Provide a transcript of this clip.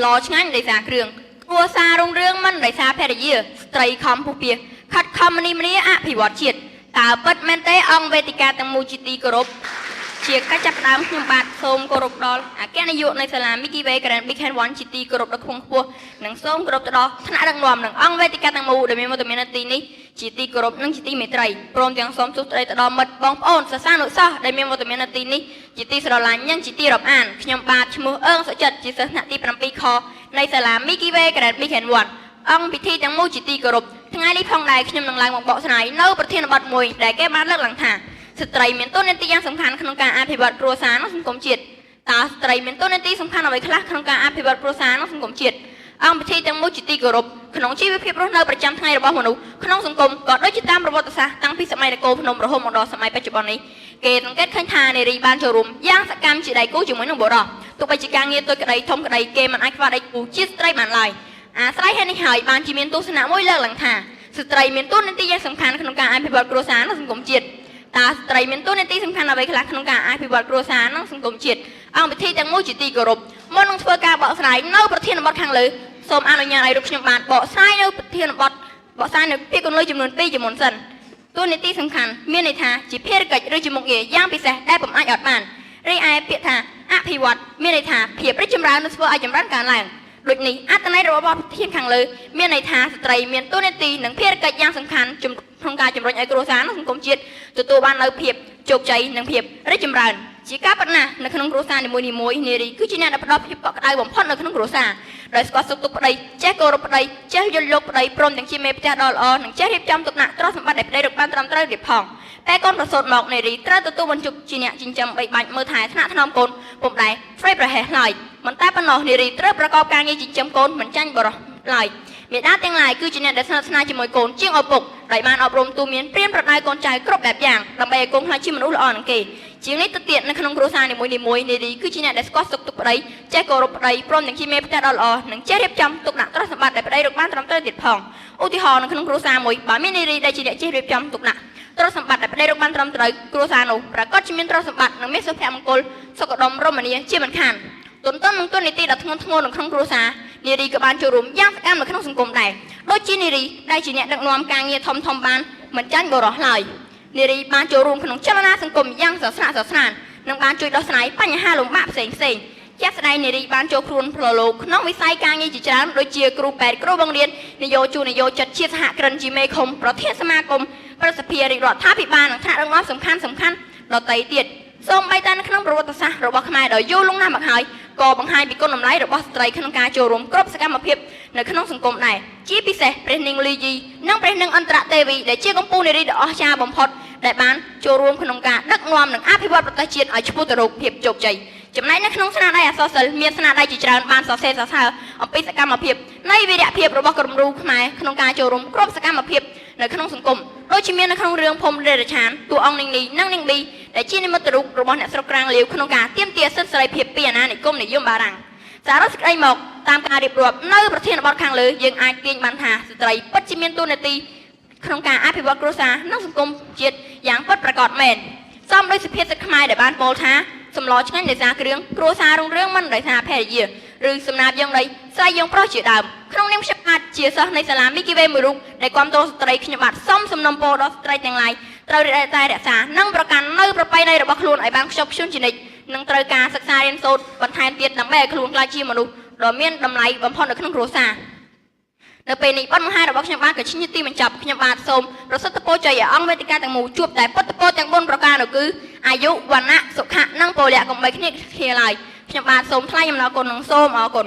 ឡឆ្ងាញ់ដោយសារគ្រឿងគ្រួសាររុងរឿងមិនដោយសារភរិយាស្ត្រីខំពុះពៀខិតខំមនីមនីអភិវឌ្ឍជាតិតើពិតមែនទេអង្គវេទិកាទាំងមូលជាទីគោរពជាកិច្ចចាប់ផ្ដើមខ្ញុំបាទសូមគោរពដល់អគ្គនាយកនៃសាលា Mickey Way Grand Big Hand One ជាទីគោរពដ៏ខ្ពង់ខ្ពស់និងសូមគោរពទៅដល់ថ្នាក់ដឹកនាំនិងអង្គវេទិកាទាំងមូលដែលមានវត្តមាននៅទីនេះជាទីគោរពនិងជាទីមេត្រីព្រមទាំងសូមសួស្តីទៅដល់មិត្តបងប្អូនសិស្សានុសិស្សដែលមានវត្តមាននៅទីនេះជាទីស្រឡាញ់និងជាទីរាប់អានខ្ញុំបាទឈ្មោះអឺងសុចិត្តជាសិស្សថ្នាក់ទី7ខនៃសាលា Mickey Way Grand Big Hand One អង្គពិធីទាំងមូលជាទីគោរពថ្ងៃនេះផងដែរខ្ញុំនឹងឡើងមកបកស្រាយនៅប្រធានបទមួយដែលគេបានលើកឡើងថាស្ត្រីមានតួនាទីយ៉ាងសំខាន់ក្នុងការអភិវឌ្ឍគ្រួសារនិងសង្គមជាតិតើស្ត្រីមានតួនាទីសំខាន់អ្វីខ្លះក្នុងការអភិវឌ្ឍគ្រួសារនិងសង្គមជាតិអង្គពិធីទាំងមូលជាទីគោរពក្នុងជីវភាពរស់នៅប្រចាំថ្ងៃរបស់មនុស្សក្នុងសង្គមក៏ដូចជាតាមប្រវត្តិសាស្ត្រតាំងពីសម័យនគរភ្នំរហូតមកដល់សម័យបច្ចុប្បន្ននេះគេសង្កេតឃើញថានារីបានចូលរួមយ៉ាងសកម្មជាដៃគូជាមួយនឹងបុរសទោះបីជាការងារតូចក្តីធំក្តីគេមិនអាចខ្វះដៃគូជាស្ត្រីបានឡើយអាស្រ័យហេតុនេះហើយបានជាមានទស្សនៈមួយលើកឡើងថាស្ត្រីមានតួនាទីយ៉ាងសំខាន់ក្នុងការអភិវឌ្ឍគ្រួសារនិងសង្គមជាតិតើស្ត្រីមានតួនាទីសំខាន់អ្វីខ្លះក្នុងការអភិវឌ្ឍគ្រួសារនិងសង្គមជាតិអង្គពិធីទាំងមូលជាទីគោរពមុននឹងធ្វើការបកស្រាយនៅប្រធានបទខាងលើសូមអនុញ្ញាតឲ្យរូបខ្ញុំបានបកស្រាយនៅប្រធានបទបកស្រាយនៅពាក្យគន្លឹះចំនួន2ជាមុនសិនតួនាទីសំខាន់មានន័យថាជាភារកិច្ចឬជាមុខងារយ៉ាងពិសេសដែលពុំអាចអត់បានរីឯពាក្យថាអភិវឌ្ឍមានន័យថាភាពរីកចម្រើននិងធ្វើឲ្យចម្រើនកើនឡើងដូចនេះអត្ថន័យរបស់បទប្រធានខាងលើមានន័យថាស្ត្រីមានតួនាទីនិងភារកិច្ចយ៉ាងសំខាន់ក្នុងការជំរុញឲ្យគ្រួសារនិងសង្គមជាតិទទួលបាននូវភាពជោគជ័យនិងភាពរីកចម្រើនជាការពិតណាស់នៅក្នុងគ្រួសារនីមួយៗនារីគឺជាអ្នកដែលផ្ដល់ភាពកក់ក្ដៅបំផុតនៅក្នុងគ្រួសារដោយស្គាល់សុខទុក្ខប្តីចេះគោរពប្តីចេះយល់លោកប្តីព្រមទាំងជាមេផ្ទះដ៏ល្អនិងចេះរៀបចំទុកដាក់ទ្រព្យសម្បត្តិដែលប្តីរកបានត្រឹមត្រូវទៀតផងតែកូនប្រសូតមកនារីត្រូវទទួលបញ្ជុកជាអ្នកចិញ្ចឹមបីបាច់មើលថែថ្នាក់ថ្នមកូនពុំដែរហ្វ្រេប្រហែសឡើយមិនតែប៉ុណ្ណោះនារីត្រូវប្រកបការងារចិញ្ចឹមកូនមិនចាញ់បរិសុទ្ធឡើយមេដាទាំងឡាយគឺជាអ្នកដែលស្និទ្ធស្នាលជាមួយកូនជាងឪពុកដោយបានអប់រំទូមានព្រៀនប្រដៅកូនចៅគ្រប់បែបយ៉ាងដើម្បីឲ្យកូនក្លាយជាមនុស្សល្អនឹងគេជាងនេះទៅទៀតនៅក្នុងគ្រួសារនីមួយៗនារីគឺជាអ្នកដែលស្គាល់សុខទុក្ខប្តីចេះគោរពប្តីព្រមទាំងជាមេផ្ទះដ៏ល្អនិងចេះរៀបចំទុកដាក់ទ្រព្យសម្បត្តិដែលប្តីរកបានត្រឹមត្រូវទៀតផងឧទាហរណ៍នៅក្នុងគ្រួសារមួយបើមាននារីដែលជាអ្នកចេះរៀបចំទុកដាក់ទ្រព្យសម្បត្តិដែលប្តីរកបានត្រឹមត្រូវគ្រួសារនោះប្រកាសជាមានទ្រព្យសម្បត្តិនិងមានសុភមង្គលសុខដុមរមនាជាមិនខានទន្ទឹមនឹងតួនាទីដ៏ធ្ងន់ធ្ងរនៅក្នុងគ្រួសារនារីក៏បានចូលរួមយ៉ាងសកម្មនៅក្នុងសង្គមដែរដូចជានារីដែលជាអ្នកដឹកនាំការងារធំៗបានមិនចាញ់បរិសុទ្ធឡើយនារីបានចូលរួមក្នុងចលនាសង្គមយ៉ាងសស្រាក់សស្រាននិងបានជួយដោះស្រាយបញ្ហាលំបាកផ្សេងៗជាក់ស្ដែងនារីបានចូលខ្លួនផ្លូវលោកក្នុងវិស័យការងារជាច្រើនដូចជាគ្រូពេទ្យគ្រូបង្រៀននយោជកនយោជិតជាសហគ្រិនជាមេឃុំប្រធានសមាគមប្រសិទ្ធភាពរាជរដ្ឋាភិបាលនិងថ្នាក់ដឹកនាំសំខាន់ដទៃទៀតសូម្បីតែនៅក្នុងប្រវត្តិសាស្ត្ររបស់ខ្មែរដ៏យូរលង់ណាស់មកហើយក៏បង្ហាញពីគុណតម្លៃរបស់ស្ត្រីក្នុងការចូលរួមគ្រប់សកម្មភាពនៅក្នុងសង្គមដែរជាពិសេសព្រះនាងលីយីនិងព្រះនាងអន្តរទេវីដែលជាកម្ពុជានារីដ៏អស្ចារ្យបំផុតដែលបានចូលរួមក្នុងការដឹកនាំនិងអភិវឌ្ឍប្រទេសជាតិឲ្យឆ្ពោះទៅរកភាពជោគជ័យចំណែកនៅក្នុងស្នាដៃអក្សរសិល្ប៍មានស្នាដៃជាច្រើនបានសរសេរសរសើរអំពីសកម្មភាពនៃវីរភាពរបស់គំរូខ្មែរក្នុងការចូលរួមគ្រប់សកម្មភាពនៅក្នុងសង្គមដូចជាមាននៅក្នុងរឿងភូមិរាជឆានតួអង្គនាងនីនិងនាងប៊ីដែលជានិមិត្តរូបរបស់អ្នកស្រុកក្រាំងលាវក្នុងការទាមទារសិទ្ធិសេរីភាពពីអាណានិគមនិយមបារាំងសារស្ដីមកតាមការរៀបរាប់នៅប្រធានបទខាងលើយើងអាចទាញបានថាស្ត្រីពិតជាមានតួនាទីក្នុងការអភិវឌ្ឍគ្រួសារនិងសង្គមជាតិយ៉ាងពិតប្រាកដមែនសមដោយសុភាសិតខ្មែរដែលបានពោលថាសម្លឆ្ងាញ់ដោយសារគ្រឿងគ្រួសាររុងរឿងមិនដោយសារភរិយាឬសំណាបយ៉ាងដីស្រីយ៉ាងប្រុសជាដើមក្នុងនាមខ្ញុំបាទជាសិស្សនៃសាលា Mickey Way មួយរូបដែលគាំទ្រស្ត្រីខ្ញុំបាទសូមសំណូមពរដល់ស្ត្រីទាំងឡាយត្រូវតែរក្សានិងប្រកាន់នៅប្រពៃណីរបស់ខ្លួនឲ្យបានខ្ជាប់ខ្ជួនជានិច្ចនិងត្រូវការសិក្សារៀនសូត្របន្ថែមទៀតដើម្បីឲ្យខ្លួនក្លាយជាមនុស្សដ៏មានតម្លៃបំផុតនៅក្នុងគ្រួសារនៅពេលនេះបទបង្ហាញរបស់ខ្ញុំបាទក៏ឈានទីបញ្ចប់ខ្ញុំបាទសូមប្រសិទ្ធពរជ័យឲ្យអង្គវេទិកាទាំងមូលជួបតែពុទ្ធពរទាំង4ប្រការនោះគឺអាយុវណ្ណៈសុខៈនិងពលៈកុំបីគ្នាឡើយខ្ញុំបាទសូមថ្លែងអំណរគុណនិងសូមអរគុណ